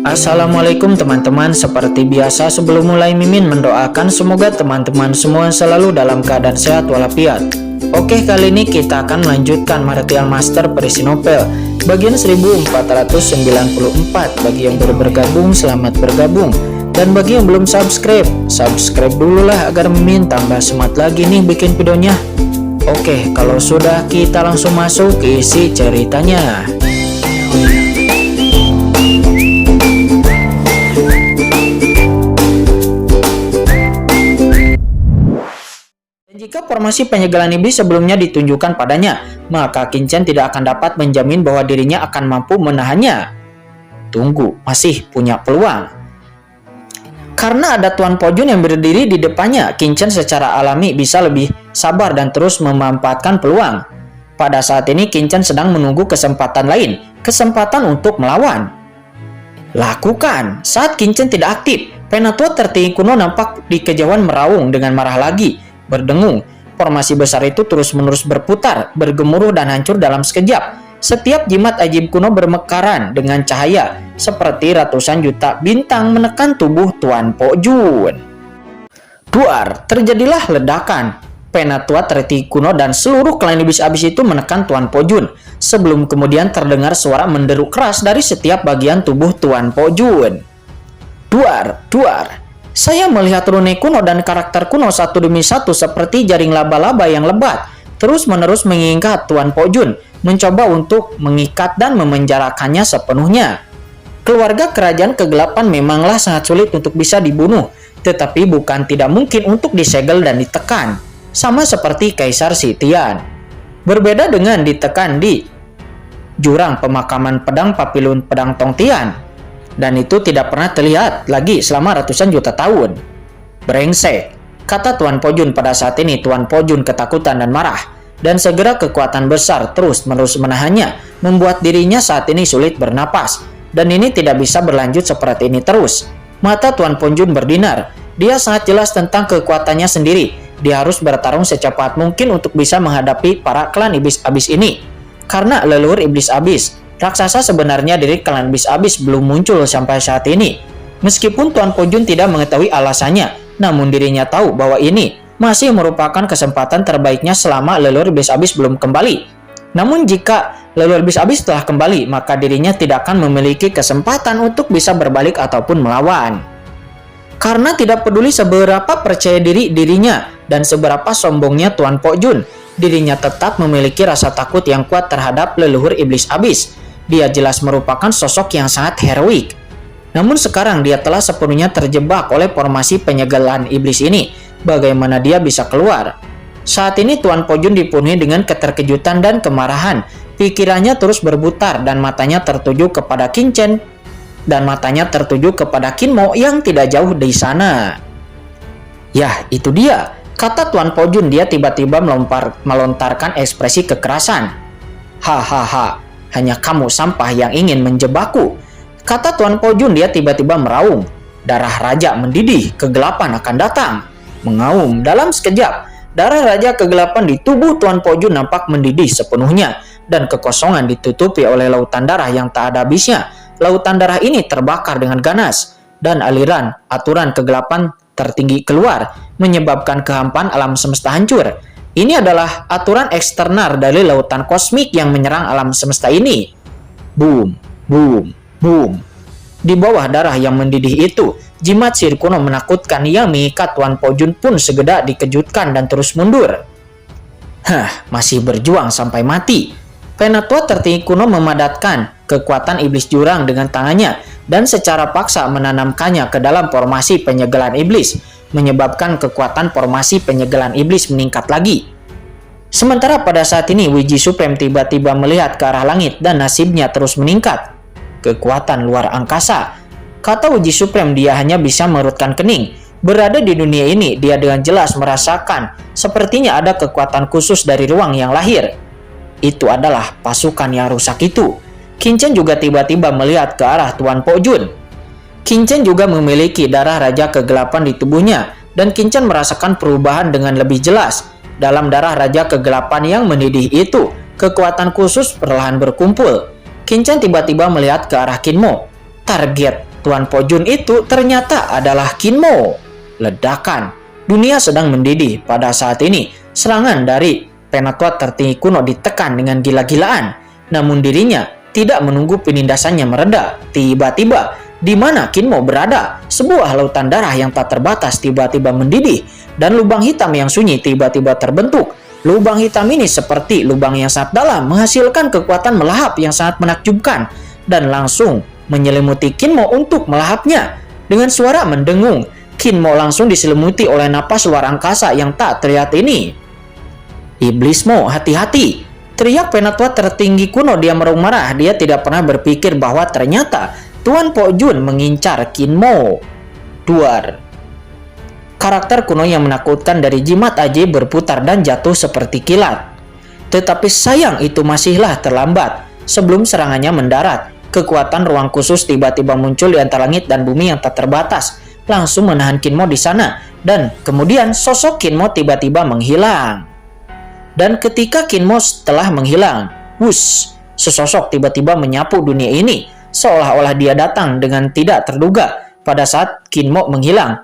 Assalamualaikum teman-teman. Seperti biasa sebelum mulai Mimin mendoakan semoga teman-teman semua selalu dalam keadaan sehat walafiat. Oke, kali ini kita akan melanjutkan Martial Master Versi Novel bagian 1494. Bagi yang baru bergabung, selamat bergabung. Dan bagi yang belum subscribe dulu lah agar Mimin tambah semangat lagi nih bikin videonya. Oke, kalau sudah kita langsung masuk ke isi ceritanya. Jika formasi penyegelan iblis sebelumnya ditunjukkan padanya, maka Qin Chen tidak akan dapat menjamin bahwa dirinya akan mampu menahannya. Tunggu, masih punya peluang. Karena ada Tuan Po Jun yang berdiri di depannya, Qin Chen secara alami bisa lebih sabar dan terus memanfaatkan peluang. Pada saat ini Qin Chen sedang menunggu kesempatan lain, kesempatan untuk melawan. Lakukan. Saat Qin Chen tidak aktif, Penatua tertinggi kuno nampak di kejauhan meraung dengan marah lagi. Berdengung, formasi besar itu terus-menerus berputar, bergemuruh dan hancur dalam sekejap. Setiap jimat ajaib kuno bermekaran dengan cahaya, seperti ratusan juta bintang menekan tubuh Tuan Po Jun. Duar, terjadilah ledakan. Penatua tertinggi kuno dan seluruh klan iblis abis itu menekan Tuan Po Jun, sebelum kemudian terdengar suara menderu keras dari setiap bagian tubuh Tuan Po Jun. Duar. Saya melihat rune kuno dan karakter kuno satu demi satu seperti jaring laba-laba yang lebat, terus-menerus mengikat Tuan Po Jun, mencoba untuk mengikat dan memenjarakannya sepenuhnya. Keluarga kerajaan kegelapan memanglah sangat sulit untuk bisa dibunuh, tetapi bukan tidak mungkin untuk disegel dan ditekan, sama seperti Kaisar Sitian. Berbeda dengan ditekan di jurang pemakaman pedang Papilun Pedang Tongtian. Dan itu tidak pernah terlihat lagi selama ratusan juta tahun. Brengsek, kata Tuan Po Jun pada saat ini. Tuan Po Jun ketakutan dan marah, dan segera kekuatan besar terus-menerus menahannya, membuat dirinya saat ini sulit bernapas. Dan ini tidak bisa berlanjut seperti ini terus. Mata Tuan Po Jun berdinar. Dia sangat jelas tentang kekuatannya sendiri. Dia harus bertarung secepat mungkin untuk bisa menghadapi para klan iblis abis ini. Karena leluhur iblis abis, raksasa sebenarnya dari klan iblis abis belum muncul sampai saat ini. Meskipun Tuan Po Jun tidak mengetahui alasannya, namun dirinya tahu bahwa ini masih merupakan kesempatan terbaiknya selama leluhur iblis abis belum kembali. Namun jika leluhur iblis abis telah kembali, maka dirinya tidak akan memiliki kesempatan untuk bisa berbalik ataupun melawan. Karena tidak peduli seberapa percaya diri dirinya dan seberapa sombongnya Tuan Po Jun, dirinya tetap memiliki rasa takut yang kuat terhadap leluhur iblis abis. Dia jelas merupakan sosok yang sangat heroik. Namun sekarang dia telah sepenuhnya terjebak oleh formasi penyegelan iblis ini. Bagaimana dia bisa keluar? Saat ini Tuan Po Jun dipenuhi dengan keterkejutan dan kemarahan. Pikirannya terus berputar dan matanya tertuju kepada Qin Chen. Dan matanya tertuju kepada Qin Mo yang tidak jauh di sana. Yah, itu dia, kata Tuan Po Jun. Dia tiba-tiba melontarkan ekspresi kekerasan. Hahaha. Hanya kamu sampah yang ingin menjebakku, kata Tuan Po Jun. Dia tiba-tiba meraung. Darah raja mendidih, kegelapan akan datang. Mengaum dalam sekejap, darah raja kegelapan di tubuh Tuan Po Jun nampak mendidih sepenuhnya, dan kekosongan ditutupi oleh lautan darah yang tak ada habisnya. Lautan darah ini terbakar dengan ganas, dan aliran aturan kegelapan tertinggi keluar, menyebabkan kehampaan alam semesta hancur. Ini adalah aturan eksternal dari lautan kosmik yang menyerang alam semesta ini. Boom, boom, boom. Di bawah darah yang mendidih itu, jimat sihir kuno menakutkan yang mengikat Tuan Po Jun pun segera dikejutkan dan terus mundur. Masih berjuang sampai mati. Penatua tertinggi kuno memadatkan kekuatan iblis jurang dengan tangannya dan secara paksa menanamkannya ke dalam formasi penyegelan iblis, menyebabkan kekuatan formasi penyegelan iblis meningkat lagi. Sementara pada saat ini Wiji Supreme tiba-tiba melihat ke arah langit dan nasibnya terus meningkat. Kekuatan luar angkasa, kata Wiji Supreme. Dia hanya bisa merutkan kening. Berada di dunia ini, dia dengan jelas merasakan sepertinya ada kekuatan khusus dari ruang yang lahir. Itu adalah pasukan yang rusak itu. Qin Chen juga tiba-tiba melihat ke arah Tuan Po Jun. Qin Chen juga memiliki darah raja kegelapan di tubuhnya, dan Qin Chen merasakan perubahan dengan lebih jelas. Dalam darah raja kegelapan yang mendidih itu, kekuatan khusus perlahan berkumpul. Qin Chen tiba-tiba melihat ke arah Qin Mo. Target Tuan Po Jun itu ternyata adalah Kinmo. Ledakan. Dunia sedang mendidih pada saat ini. Serangan dari Penatua tertinggi kuno ditekan dengan gila-gilaan. Namun dirinya tidak menunggu penindasannya mereda. Tiba-tiba, di mana Kinmo berada, sebuah lautan darah yang tak terbatas tiba-tiba mendidih. Dan lubang hitam yang sunyi tiba-tiba terbentuk. Lubang hitam ini seperti lubang yang sangat dalam, menghasilkan kekuatan melahap yang sangat menakjubkan. Dan langsung menyelimuti Kinmo untuk melahapnya. Dengan suara mendengung, Kinmo langsung diselimuti oleh napas luar angkasa yang tak terlihat ini. Iblismo, hati-hati! Teriak Penatua tertinggi kuno. Dia meraung marah. Dia tidak pernah berpikir bahwa ternyata Tuan Po Jun mengincar Kinmo. Duar. Karakter kuno yang menakutkan dari jimat ajaib berputar dan jatuh seperti kilat. Tetapi sayang itu masihlah terlambat. Sebelum serangannya mendarat, kekuatan ruang khusus tiba-tiba muncul di antara langit dan bumi yang tak terbatas, langsung menahan Kinmo di sana. Dan kemudian sosok Kinmo tiba-tiba menghilang. Dan ketika Kinmo telah menghilang, wush, sesosok tiba-tiba menyapu dunia ini, seolah-olah dia datang dengan tidak terduga. Pada saat Kinmo menghilang,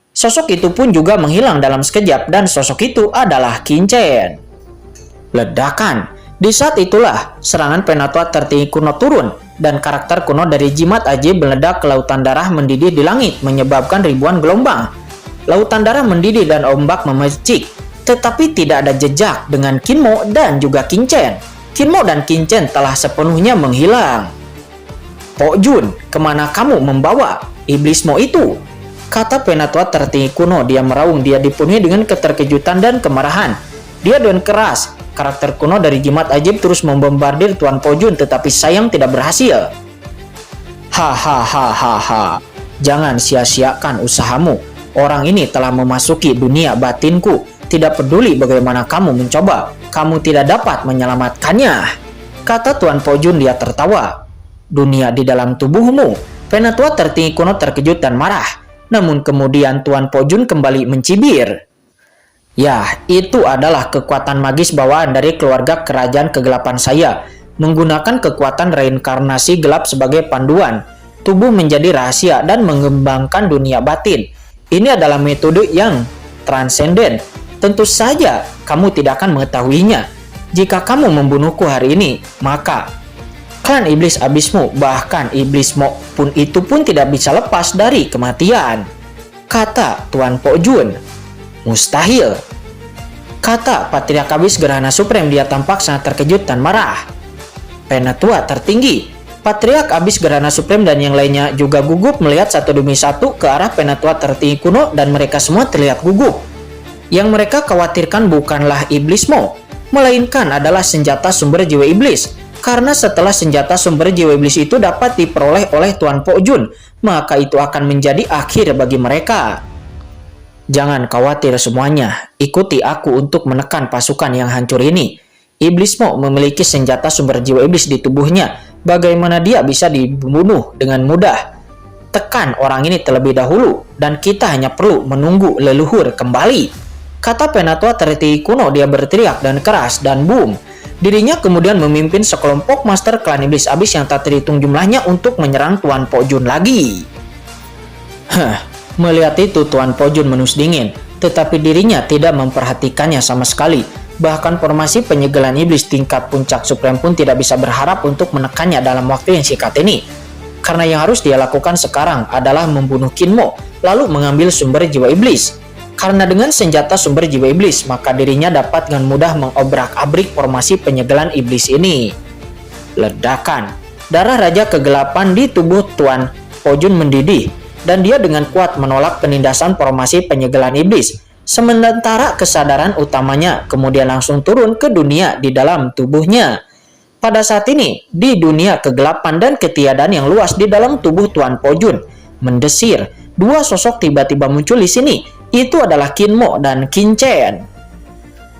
sosok itu pun juga menghilang dalam sekejap, dan sosok itu adalah Qinchen. Ledakan. Di saat itulah serangan Penatua tertinggi kuno turun, dan karakter kuno dari jimat ajaib meledak ke lautan darah mendidih di langit, menyebabkan ribuan gelombang. Lautan darah mendidih dan ombak memercik. Tetapi tidak ada jejak dengan Kinmo dan juga Qinchen. Kinmo dan Qinchen telah sepenuhnya menghilang. Po Jun, kemana kamu membawa Iblismo itu? Kata Penatua tertinggi kuno. Dia meraung. Dia dipenuhi dengan keterkejutan dan kemarahan. Dia dengan keras. Karakter kuno dari jimat ajaib terus membombardir Tuan Po Jun, tetapi sayang tidak berhasil. Hahaha. Jangan sia-siakan usahamu. Orang ini telah memasuki dunia batinku. Tidak peduli bagaimana kamu mencoba, kamu tidak dapat menyelamatkannya. Kata Tuan Po Jun. Dia tertawa. Dunia di dalam tubuhmu. Penatua tertinggi kuno terkejut dan marah. Namun kemudian Tuan Po Jun kembali mencibir. Ya, itu adalah kekuatan magis bawaan dari keluarga kerajaan kegelapan saya. Menggunakan kekuatan reinkarnasi gelap sebagai panduan, tubuh menjadi rahasia dan mengembangkan dunia batin. Ini adalah metode yang transenden. Tentu saja kamu tidak akan mengetahuinya. Jika kamu membunuhku hari ini, maka klan iblis abismu, bahkan iblismo pun itu pun tidak bisa lepas dari kematian. Kata Tuan Po Jun. Mustahil. Kata Patriark Abis Gerhana Supreme. Dia tampak sangat terkejut dan marah. Penatua tertinggi, Patriark Abis Gerhana Supreme dan yang lainnya juga gugup melihat satu demi satu ke arah Penatua tertinggi kuno, dan mereka semua terlihat gugup. Yang mereka khawatirkan bukanlah Iblismo, melainkan adalah senjata sumber jiwa iblis. Karena setelah senjata sumber jiwa iblis itu dapat diperoleh oleh Tuan Po Jun, maka itu akan menjadi akhir bagi mereka. Jangan khawatir semuanya, ikuti aku untuk menekan pasukan yang hancur ini. Iblismo memiliki senjata sumber jiwa iblis di tubuhnya. Bagaimana dia bisa dibunuh dengan mudah? Tekan orang ini terlebih dahulu, dan kita hanya perlu menunggu leluhur kembali. Kata Penatua tertinggi kuno. Dia berteriak dan keras, dan boom. Dirinya kemudian memimpin sekelompok master klan iblis abis yang tak terhitung jumlahnya untuk menyerang Tuan Po Jun lagi. Melihat itu Tuan Po Jun menus dingin, tetapi dirinya tidak memperhatikannya sama sekali. Bahkan formasi penyegelan iblis tingkat puncak supreme pun tidak bisa berharap untuk menekannya dalam waktu yang singkat ini. Karena yang harus dia lakukan sekarang adalah membunuh Kinmo, lalu mengambil sumber jiwa iblis. Karena dengan senjata sumber jiwa iblis, maka dirinya dapat dengan mudah mengobrak-abrik formasi penyegelan iblis ini. Ledakan. Darah Raja Kegelapan di tubuh Tuan Po Jun mendidih, dan dia dengan kuat menolak penindasan formasi penyegelan iblis. Sementara kesadaran utamanya kemudian langsung turun ke dunia di dalam tubuhnya. Pada saat ini, di dunia kegelapan dan ketiadaan yang luas di dalam tubuh Tuan Po Jun mendesir, dua sosok tiba-tiba muncul di sini. Itu adalah Kinmo dan Qinchen.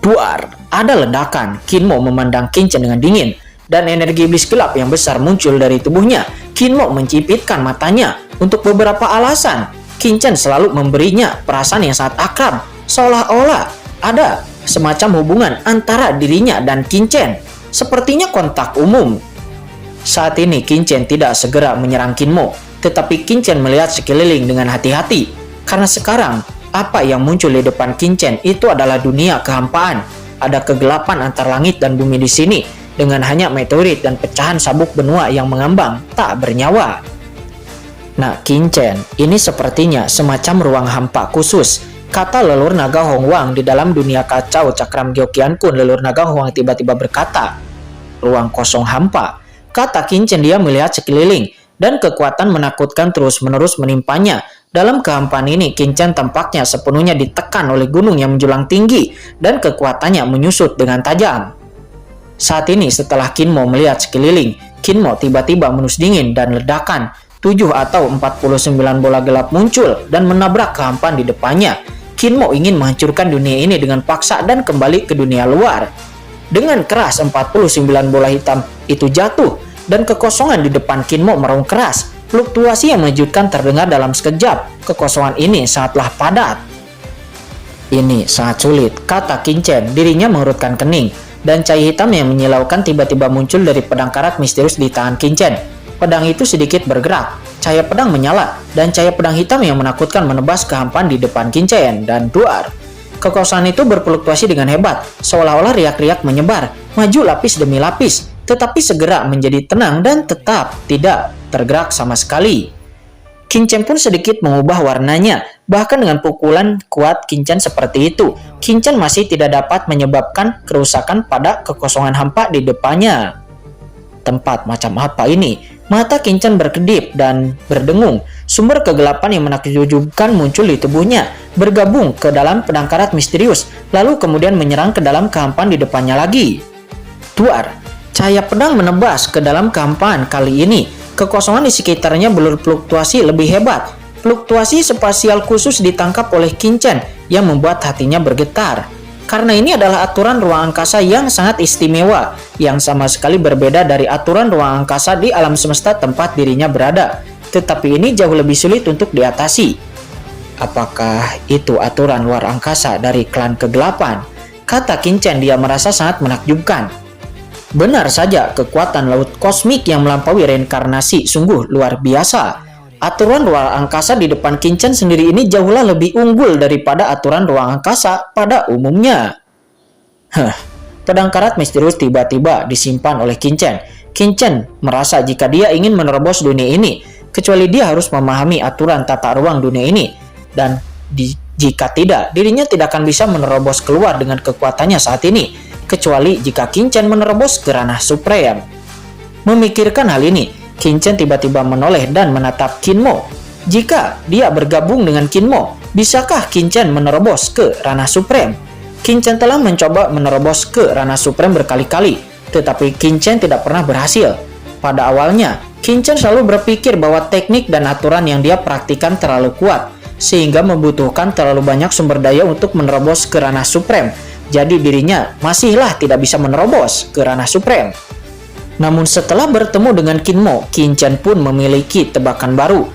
Duar, ada ledakan. Kinmo memandang Qinchen dengan dingin, dan energi iblis gelap yang besar muncul dari tubuhnya. Kinmo mencipitkan matanya. Untuk beberapa alasan, Qinchen selalu memberinya perasaan yang sangat akrab, seolah-olah ada semacam hubungan antara dirinya dan Qinchen. Sepertinya kontak umum. Saat ini Qinchen tidak segera menyerang Kinmo. tetapi Qin melihat sekeliling dengan hati-hati. Karena sekarang, apa yang muncul di depan Qin itu adalah dunia kehampaan. Ada kegelapan antar langit dan bumi di sini, dengan hanya meteorit dan pecahan sabuk benua yang mengambang, tak bernyawa. Nah, Qin, ini sepertinya semacam ruang hampa khusus, kata leluhur naga Hong Wang di dalam dunia kacau cakram Gyeokyan Kun. Leluhur naga Hong Wang tiba-tiba berkata, ruang kosong hampa. Kata Qin, dia melihat sekeliling, dan kekuatan menakutkan terus-menerus menimpanya. Dalam kehampaan ini, Qin tampaknya sepenuhnya ditekan oleh gunung yang menjulang tinggi, dan kekuatannya menyusut dengan tajam. Saat ini, setelah Qin Mo melihat sekeliling, Qin Mo tiba-tiba menus dingin dan ledakan. 7 atau 49 bola gelap muncul dan menabrak kehampaan di depannya. Qin Mo ingin menghancurkan dunia ini dengan paksa dan kembali ke dunia luar. Dengan keras, 49 bola hitam itu jatuh, dan kekosongan di depan Qin Mo meraung keras. Fluktuasi yang mengejutkan terdengar dalam sekejap. Kekosongan ini sangatlah padat. Ini sangat sulit, kata Qin. Dirinya mengerutkan kening, dan cahaya hitam yang menyilaukan tiba-tiba muncul dari pedang karat misterius di tangan Qin. Pedang itu sedikit bergerak, cahaya pedang menyala, dan cahaya pedang hitam yang menakutkan menebas kehampaan di depan Qin dan Duar. Kekosongan itu berfluktuasi dengan hebat, seolah-olah riak-riak menyebar, maju lapis demi lapis, tetapi segera menjadi tenang dan tetap tidak tergerak sama sekali. Qin pun sedikit mengubah warnanya, bahkan dengan pukulan kuat Qin seperti itu, Qin masih tidak dapat menyebabkan kerusakan pada kekosongan hampa di depannya. Tempat macam apa ini? Mata Qin berkedip dan berdengung. Sumber kegelapan yang menakjubkan muncul di tubuhnya, bergabung ke dalam pedang karat misterius, lalu kemudian menyerang ke dalam kehampaan di depannya lagi. Duar, cahaya pedang menebas ke dalam kehampaan kali ini. Kekosongan di sekitarnya berfluktuasi lebih hebat. Fluktuasi spasial khusus ditangkap oleh Qin yang membuat hatinya bergetar. Karena ini adalah aturan ruang angkasa yang sangat istimewa, yang sama sekali berbeda dari aturan ruang angkasa di alam semesta tempat dirinya berada. Tetapi ini jauh lebih sulit untuk diatasi. Apakah itu aturan luar angkasa dari klan kegelapan? Kata Qin, dia merasa sangat menakjubkan. Benar saja, kekuatan laut kosmik yang melampaui reinkarnasi sungguh luar biasa. Aturan ruang angkasa di depan Qin sendiri ini jauhlah lebih unggul daripada aturan ruang angkasa pada umumnya. Pedang karat misterius tiba-tiba disimpan oleh Qin. Qin merasa jika dia ingin menerobos dunia ini, kecuali dia harus memahami aturan tata ruang dunia ini, dan jika tidak, dirinya tidak akan bisa menerobos keluar dengan kekuatannya saat ini, kecuali jika Qin menerobos ke ranah supreme. Memikirkan hal ini, Qin tiba-tiba menoleh dan menatap Qin Mo. Jika dia bergabung dengan Qin Mo, bisakah Qin menerobos ke ranah supreme? Qin telah mencoba menerobos ke ranah supreme berkali-kali, tetapi Qin tidak pernah berhasil. Pada awalnya, Qin selalu berpikir bahwa teknik dan aturan yang dia praktikkan terlalu kuat, sehingga membutuhkan terlalu banyak sumber daya untuk menerobos ke ranah supreme. Jadi dirinya masihlah tidak bisa menerobos ke ranah supreme. Namun setelah bertemu dengan Qin Mo, Qin pun memiliki tebakan baru.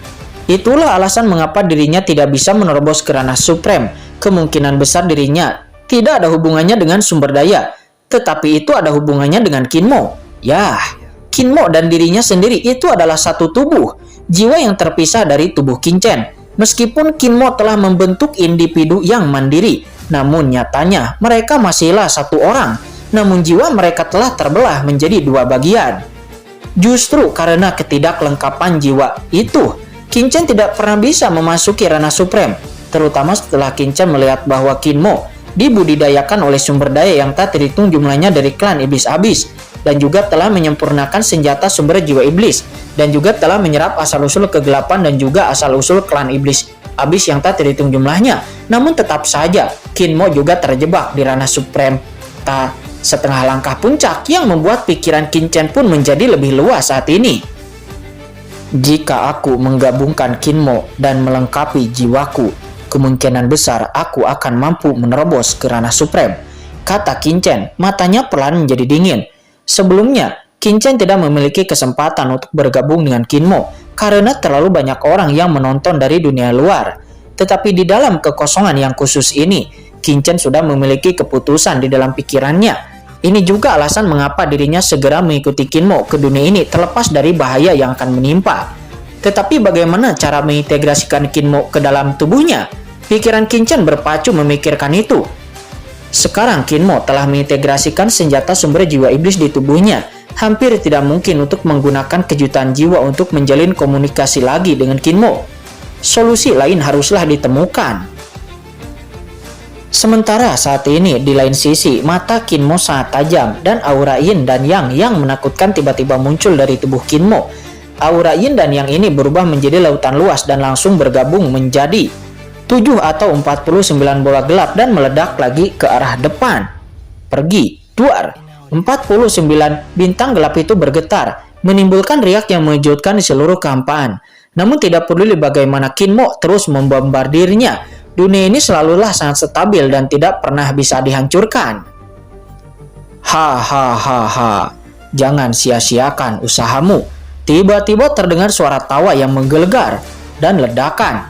Itulah alasan mengapa dirinya tidak bisa menerobos ke ranah supreme. Kemungkinan besar dirinya tidak ada hubungannya dengan sumber daya, tetapi itu ada hubungannya dengan Qin Mo. Yah, Qin Mo dan dirinya sendiri itu adalah satu tubuh, jiwa yang terpisah dari tubuh Qin. Meskipun Qin Mo telah membentuk individu yang mandiri, namun nyatanya mereka masihlah satu orang. Namun jiwa mereka telah terbelah menjadi dua bagian. Justru karena ketidaklengkapan jiwa itu, Qin tidak pernah bisa memasuki ranah supreme, terutama setelah Qin melihat bahwa Qin Mo dibudidayakan oleh sumber daya yang tak terhitung jumlahnya dari klan iblis abis, dan juga telah menyempurnakan senjata sumber jiwa iblis, dan juga telah menyerap asal-usul kegelapan dan juga asal-usul klan iblis abis yang tak terhitung jumlahnya. Namun tetap saja, Qin Mo juga terjebak di ranah supreme tak setengah langkah puncak, yang membuat pikiran Qin pun menjadi lebih luas saat ini. Jika aku menggabungkan Qin Mo dan melengkapi jiwaku, kemungkinan besar aku akan mampu menerobos ke ranah supreme, kata Qin. Matanya perlahan menjadi dingin. Sebelumnya, Qin tidak memiliki kesempatan untuk bergabung dengan Qin Mo karena terlalu banyak orang yang menonton dari dunia luar. Tetapi di dalam kekosongan yang khusus ini, Qin sudah memiliki keputusan di dalam pikirannya. Ini juga alasan mengapa dirinya segera mengikuti Qin Mo ke dunia ini terlepas dari bahaya yang akan menimpa. Tetapi bagaimana cara mengintegrasikan Kinmo ke dalam tubuhnya? Pikiran Qinchen berpacu memikirkan itu. Sekarang Kinmo telah mengintegrasikan senjata sumber jiwa iblis di tubuhnya. Hampir tidak mungkin untuk menggunakan kejutan jiwa untuk menjalin komunikasi lagi dengan Kinmo. Solusi lain haruslah ditemukan. Sementara saat ini di lain sisi, mata Kinmo sangat tajam dan aura yin dan yang menakutkan tiba-tiba muncul dari tubuh Kinmo. Aura yin dan yang ini berubah menjadi lautan luas dan langsung bergabung menjadi 7 atau 49 bola gelap dan meledak lagi ke arah depan. Pergi, duar. 49 bintang gelap itu bergetar, menimbulkan riak yang mengejutkan di seluruh kampaan. Namun tidak peduli bagaimana Kinmo terus membombardirnya, dunia ini selalulah sangat stabil dan tidak pernah bisa dihancurkan. Hahaha, jangan sia-siakan usahamu. Tiba-tiba terdengar suara tawa yang menggelegar dan ledakan.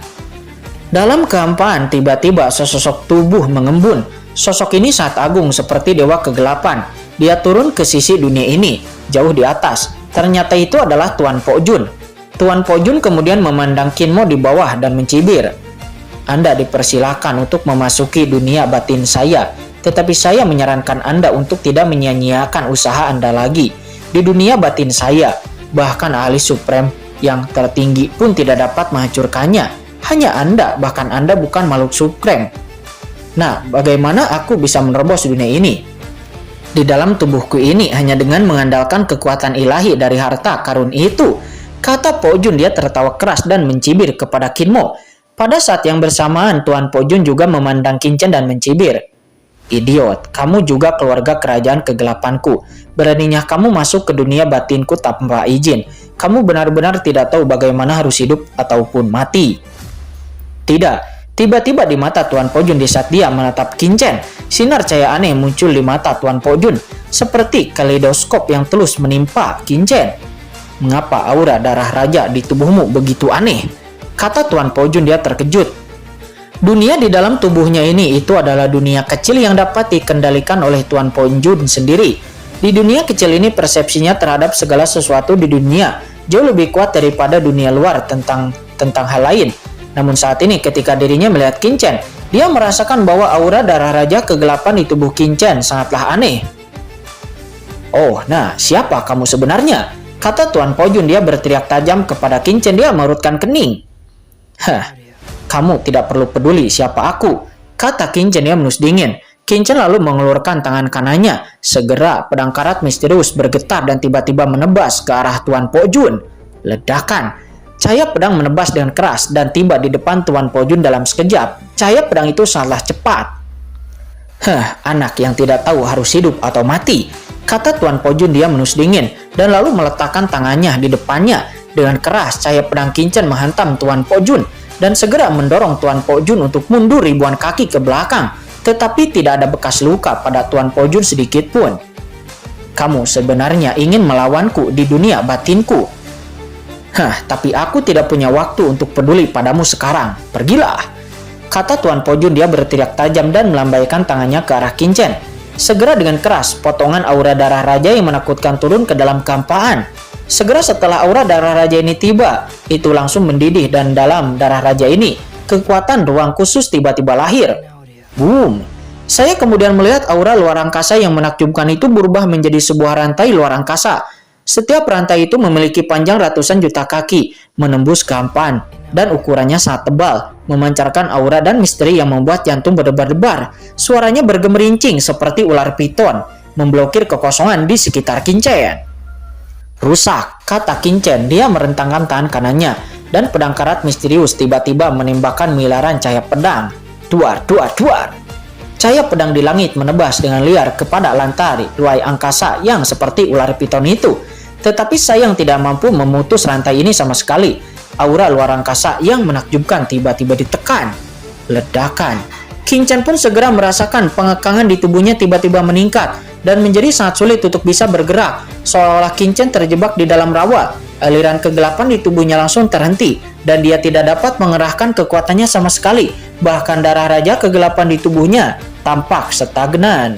Dalam kehampaan, tiba-tiba sesosok tubuh mengembun. Sosok ini sangat agung seperti dewa kegelapan. Dia turun ke sisi dunia ini, jauh di atas. Ternyata itu adalah Tuan Pojun. Tuan Pojun kemudian memandang Kinmo di bawah dan mencibir. Anda dipersilakan untuk memasuki dunia batin saya, tetapi saya menyarankan Anda untuk tidak menyia-nyiakan usaha Anda lagi. Di dunia batin saya, bahkan ahli supreme yang tertinggi pun tidak dapat menghancurkannya. Hanya Anda, bahkan Anda bukan makhluk supreme. Nah, bagaimana aku bisa menerobos dunia ini? Di dalam tubuhku ini hanya dengan mengandalkan kekuatan ilahi dari harta karun itu, kata Pojun. Dia tertawa keras dan mencibir kepada Kinmo. Pada saat yang bersamaan, Tuan Pojun juga memandang Qinchen dan mencibir. Idiot, kamu juga keluarga kerajaan kegelapanku. Beraninya kamu masuk ke dunia batinku tanpa izin. Kamu benar-benar tidak tahu bagaimana harus hidup ataupun mati. Tidak, tiba-tiba di mata Tuan Pojun di saat dia menatap Qinchen, sinar cahaya aneh muncul di mata Tuan Pojun, seperti kaleidoskop yang terus menimpa Qinchen. Mengapa aura darah raja di tubuhmu begitu aneh? Kata Tuan Pojun. Dia terkejut. Dunia di dalam tubuhnya ini itu adalah dunia kecil yang dapat dikendalikan oleh Tuan Pojun sendiri. Di dunia kecil ini persepsinya terhadap segala sesuatu di dunia jauh lebih kuat daripada dunia luar tentang hal lain. Namun saat ini ketika dirinya melihat Qinchen, dia merasakan bahwa aura darah raja kegelapan di tubuh Qinchen sangatlah aneh. Oh, nah, siapa kamu sebenarnya? Kata Tuan Pojun. Dia berteriak tajam kepada Qinchen. Dia merutkan kening. Kamu tidak perlu peduli siapa aku, kata Qinchen. Dia menus dingin. Qinchen lalu mengeluarkan tangan kanannya. Segera pedang karat misterius bergetar dan tiba-tiba menebas ke arah Tuan Pojun. Ledakan. Cahaya pedang menebas dengan keras dan tiba di depan Tuan Pojun dalam sekejap. Cahaya pedang itu sangatlah cepat. Anak yang tidak tahu harus hidup atau mati, kata Tuan Pojun. Dia menus dingin dan lalu meletakkan tangannya di depannya. Dengan keras, cahaya pedang Qinchen menghantam Tuan Pojun dan segera mendorong Tuan Pojun untuk mundur ribuan kaki ke belakang. Tetapi tidak ada bekas luka pada Tuan Pojun sedikit pun. Kamu sebenarnya ingin melawanku di dunia batinku. Tapi aku tidak punya waktu untuk peduli padamu sekarang. Pergilah, kata Tuan Pojun. Dia berteriak tajam dan melambaikan tangannya ke arah Qinchen. Segera dengan keras, potongan aura darah raja yang menakutkan turun ke dalam kampaan. Segera setelah aura darah raja ini tiba, itu langsung mendidih dan dalam darah raja ini, kekuatan ruang khusus tiba-tiba lahir. Boom! Saya kemudian melihat aura luar angkasa yang menakjubkan itu berubah menjadi sebuah rantai luar angkasa. Setiap rantai itu memiliki panjang ratusan juta kaki, menembus kampaan, dan ukurannya sangat tebal, memancarkan aura dan misteri yang membuat jantung berdebar-debar. Suaranya bergemerincing seperti ular piton, memblokir kekosongan di sekitar Qinchen. Rusak, kata Qinchen. Dia merentangkan tangan kanannya, dan pedang karat misterius tiba-tiba menembakkan miliaran cahaya pedang. Duar, duar, duar. Cahaya pedang di langit menebas dengan liar kepada lantai luar angkasa yang seperti ular piton itu. Tetapi sayang tidak mampu memutus rantai ini sama sekali. Aura luar angkasa yang menakjubkan tiba-tiba ditekan. Ledakan. Qinchen pun segera merasakan pengekangan di tubuhnya tiba-tiba meningkat dan menjadi sangat sulit untuk bisa bergerak. Seolah-olah Qinchen terjebak di dalam rawa. Aliran kegelapan di tubuhnya langsung terhenti dan dia tidak dapat mengerahkan kekuatannya sama sekali. Bahkan darah raja kegelapan di tubuhnya tampak stagnan.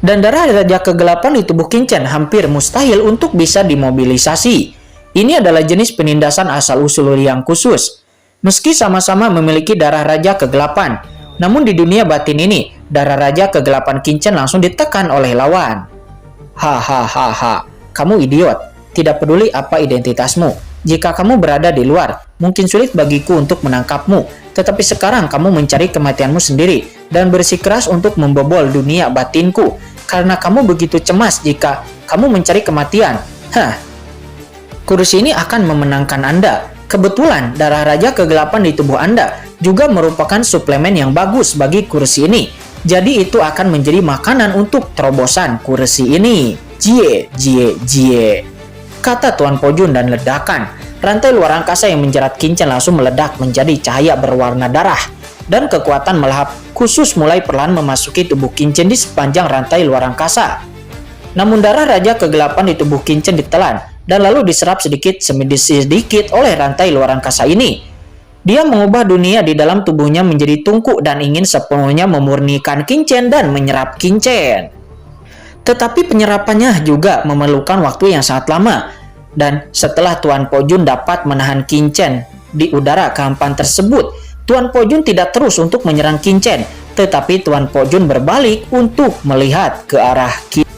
Dan darah raja kegelapan di tubuh Qinchen hampir mustahil untuk bisa dimobilisasi. Ini adalah jenis penindasan asal-usul yang khusus. Meski sama-sama memiliki darah raja kegelapan, namun di dunia batin ini, darah raja kegelapan Qin Chen langsung ditekan oleh lawan. Hahaha, kamu idiot. Tidak peduli apa identitasmu. Jika kamu berada di luar, mungkin sulit bagiku untuk menangkapmu. Tetapi sekarang kamu mencari kematianmu sendiri dan bersikeras untuk membobol dunia batinku. Karena kamu begitu cemas jika kamu mencari kematian. Kursi ini akan memenangkan Anda. Kebetulan darah raja kegelapan di tubuh Anda juga merupakan suplemen yang bagus bagi kursi ini. Jadi itu akan menjadi makanan untuk terobosan kursi ini. Jie, jie, jie, kata Tuan Po Jun dan ledakan. Rantai luar angkasa yang menjerat Qin Chen langsung meledak menjadi cahaya berwarna darah. Dan kekuatan melahap khusus mulai perlahan memasuki tubuh Qin Chen di sepanjang rantai luar angkasa. Namun darah raja kegelapan di tubuh Qin Chen ditelan dan lalu diserap sedikit demi sedikit oleh rantai luar angkasa ini. Dia mengubah dunia di dalam tubuhnya menjadi tungku dan ingin sepenuhnya memurnikan Qin Chen dan menyerap Qin Chen. Tetapi penyerapannya juga memerlukan waktu yang sangat lama. Dan setelah Tuan Po Jun dapat menahan Qin Chen di udara kehampaan tersebut, Tuan Po Jun tidak terus untuk menyerang Qin Chen, tetapi Tuan Po Jun berbalik untuk melihat ke arah Qin